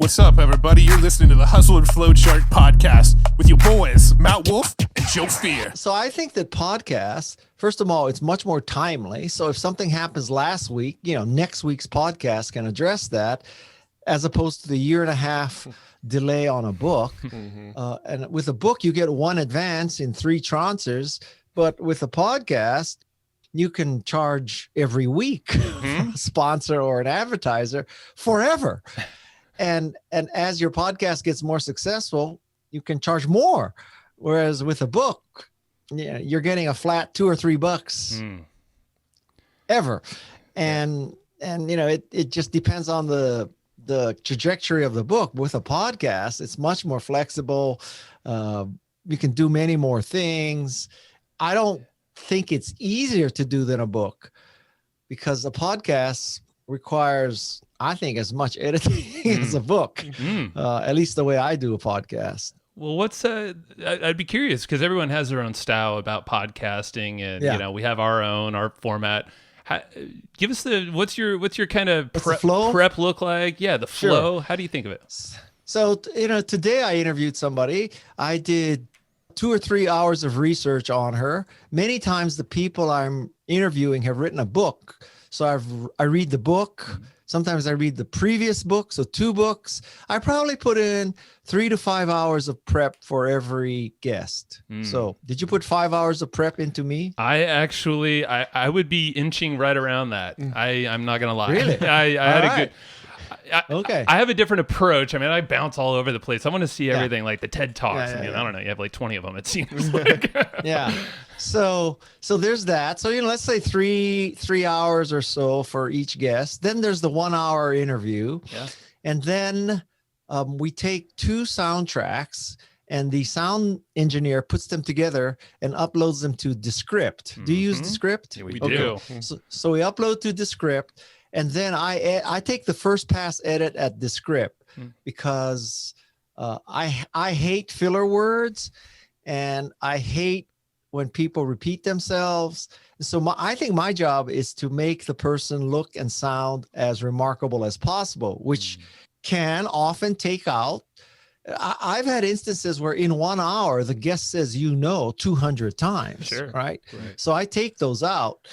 What's up, everybody? You're listening to the Hustle and Flowchart podcast with your boys, Matt Wolf and Joe Fear. So I think that podcasts, first of all, it's much more timely. So if something happens last week, next week's podcast can address that, as opposed to the year and a half delay on a book. And with a book, you get one advance in 3 tranches, but with a podcast, you can charge every week from a sponsor or an advertiser forever. And as your podcast gets more successful, you can charge more. Whereas with a book, you're getting a flat $2 or $3 ever. And it just depends on the trajectory of the book. With a podcast, it's much more flexible. You can do many more things. I don't think it's easier to do than a book, because a podcast requires, I think, as much editing as a book, at least the way I do a podcast. Well, I'd be curious, because everyone has their own style about podcasting, and we have our format. Give us what's your kind of prep look like? Yeah, the flow. Sure. How do you think of it? So, today I interviewed somebody. I did 2 or 3 hours of research on her. Many times the people I'm interviewing have written a book. So I read the book. Sometimes I read the previous book. So 2 books. I probably put in 3 to 5 hours of prep for every guest. So did you put 5 hours of prep into me? I would be inching right around that. I'm not going to lie. Really? I had a good... Okay. I have a different approach. I mean, I bounce all over the place. I want to see everything, like the TED Talks. I don't know. You have like 20 of them, it seems like. So there's that. So, let's say three hours or so for each guest. Then there's the 1 hour interview. Yeah. And then we take 2 soundtracks, and the sound engineer puts them together and uploads them to Descript. Do you use Descript? Yeah, we do. So we upload to Descript. And then I take the first pass edit at Descript, because I hate filler words, and I hate when people repeat themselves. So I think my job is to make the person look and sound as remarkable as possible, which can often take out. I've had instances where in 1 hour, the guest says, 200 times, right? So I take those out.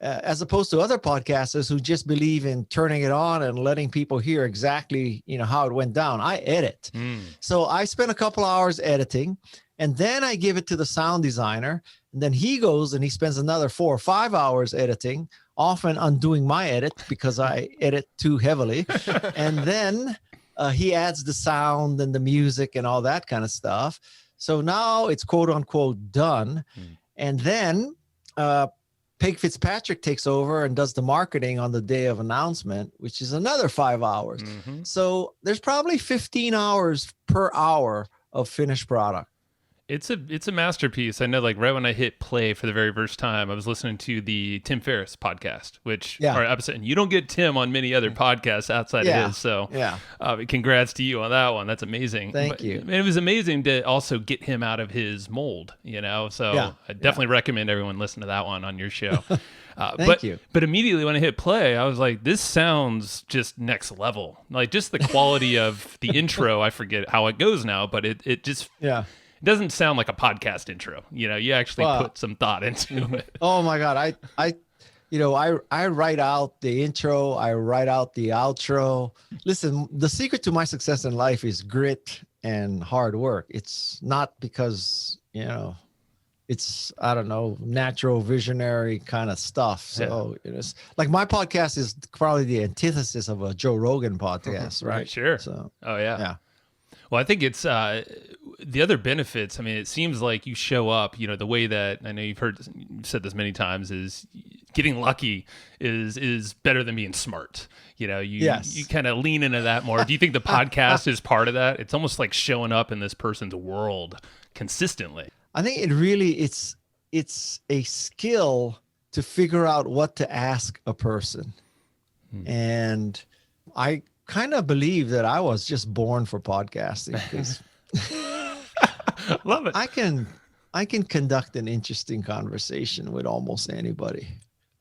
As opposed to other podcasters who just believe in turning it on and letting people hear exactly, how it went down. I edit. So I spend a couple hours editing, and then I give it to the sound designer, and then he goes and he spends another 4 or 5 hours editing, often undoing my edit because I edit too heavily. And then he adds the sound and the music and all that kind of stuff. So now it's quote unquote done. And then, Peg Fitzpatrick takes over and does the marketing on the day of announcement, which is another 5 hours. So there's probably 15 hours per hour of finished product. It's a masterpiece. I know, like right when I hit play for the very first time, I was listening to the Tim Ferriss podcast, or episode, and you don't get Tim on many other podcasts outside of his. So congrats to you on that one. That's amazing. Thank you. And it was amazing to also get him out of his mold, So I definitely recommend everyone listen to that one on your show. Thank you. But immediately when I hit play, I was like, this sounds just next level. Like just the quality of the intro. I forget how it goes now, but it just... It doesn't sound like a podcast intro. You actually put some thought into it. Oh my God. I write out the intro. I write out the outro. Listen, the secret to my success in life is grit and hard work. It's not because, it's, I don't know, natural visionary kind of stuff. So it's like my podcast is probably the antithesis of a Joe Rogan podcast, right? Sure. So, yeah. Well, I think it's the other benefits. I mean, it seems like you show up, the way that I know you've said this many times, is getting lucky is better than being smart. You kind of lean into that more. Do you think the podcast is part of that? It's almost like showing up in this person's world consistently. I think it's a skill to figure out what to ask a person. And I kind of believe that I was just born for podcasting. Love it. I can conduct an interesting conversation with almost anybody.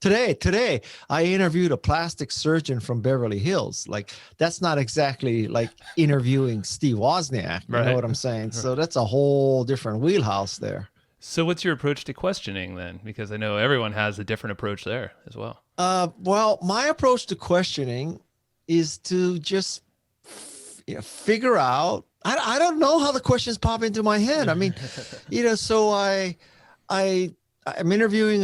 Today, I interviewed a plastic surgeon from Beverly Hills. Like, that's not exactly like interviewing Steve Wozniak. You Right. know what I'm saying? So that's a whole different wheelhouse there. So what's your approach to questioning then? Because I know everyone has a different approach there as well. Well, my approach to questioning is to just figure out. I don't know how the questions pop into my head. I mean, so I'm interviewing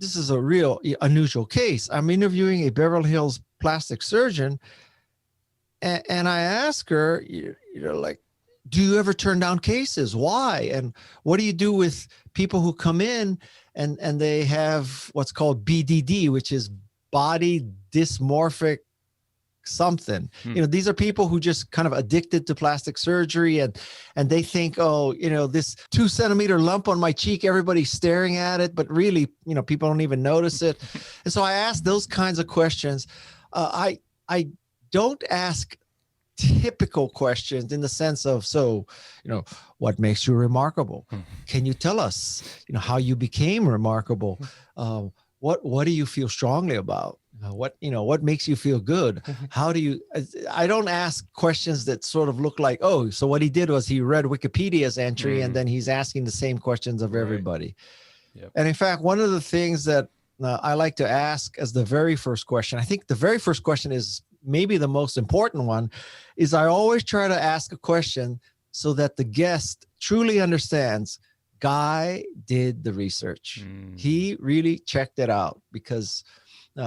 this is a real unusual case. I'm interviewing a Beverly Hills plastic surgeon, and I ask her, like, do you ever turn down cases? Why? And what do you do with people who come in and they have what's called BDD, which is body dysmorphic something? These are people who just kind of addicted to plastic surgery, and they think, oh, this 2-centimeter lump on my cheek, everybody's staring at it, but really, people don't even notice it. And so I ask those kinds of questions. I don't ask typical questions in the sense of, what makes you remarkable? Can you tell us, how you became remarkable? What do you feel strongly about? What makes you feel good? How do you? I don't ask questions that sort of look like, oh, so what he did was he read Wikipedia's entry and then he's asking the same questions of everybody. Yep. And in fact, one of the things that I like to ask as the very first question, I think the very first question is maybe the most important one, is I always try to ask a question so that the guest truly understands Guy did the research. He really checked it out, because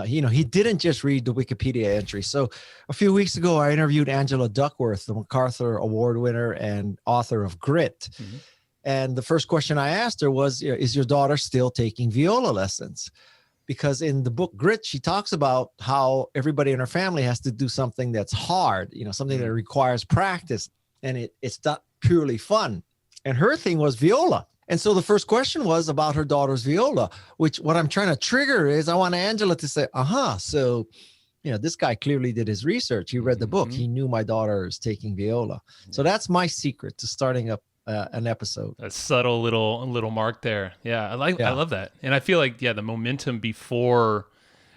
he didn't just read the Wikipedia entry. So a few weeks ago, I interviewed Angela Duckworth, the MacArthur Award winner and author of Grit. And the first question I asked her was, is your daughter still taking viola lessons? Because in the book Grit, she talks about how everybody in her family has to do something that's hard, something that requires practice, and it's not purely fun. And her thing was viola. And so the first question was about her daughter's viola, which what I'm trying to trigger is I want Angela to say, so, this guy clearly did his research. He read the book. He knew my daughter is taking viola. So that's my secret to starting up an episode. A subtle little mark there. Yeah, I love that. And I feel like, the momentum before,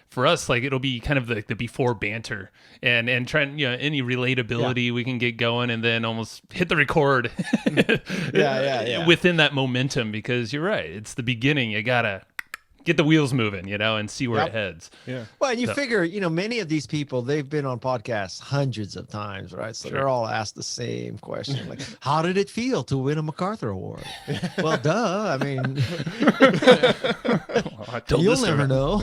for us, like, it'll be kind of the before banter and trying, any relatability we can get going, and then almost hit the record within that momentum, because you're right. It's the beginning. You gotta get the wheels moving, and see where it heads. Yeah. Well, and you figure, many of these people, they've been on podcasts hundreds of times, right? So they're all asked the same question, like, how did it feel to win a MacArthur Award? Well, duh. I mean, Well, you'll never know.